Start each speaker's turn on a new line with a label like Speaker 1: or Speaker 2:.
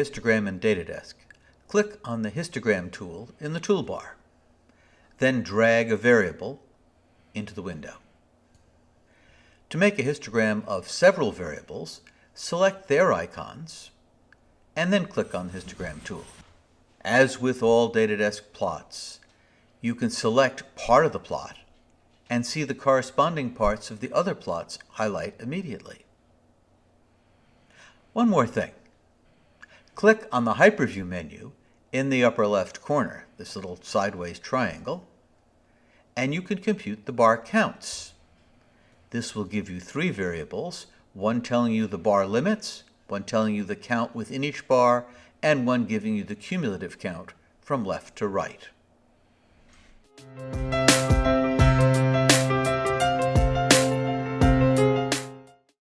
Speaker 1: histogram in Datadesk, click on the Histogram tool in the toolbar. Then drag a variable into the window. To make a histogram of several variables, select their icons, and then click on the Histogram tool. As with all Datadesk plots, you can select part of the plot and see the corresponding parts of the other plots highlight immediately. One more thing. Click on the Hyperview menu in the upper left corner, this little sideways triangle, and you can compute the bar counts. This will give you 3 variables, one telling you the bar limits, one telling you the count within each bar, and one giving you the cumulative count from left to right.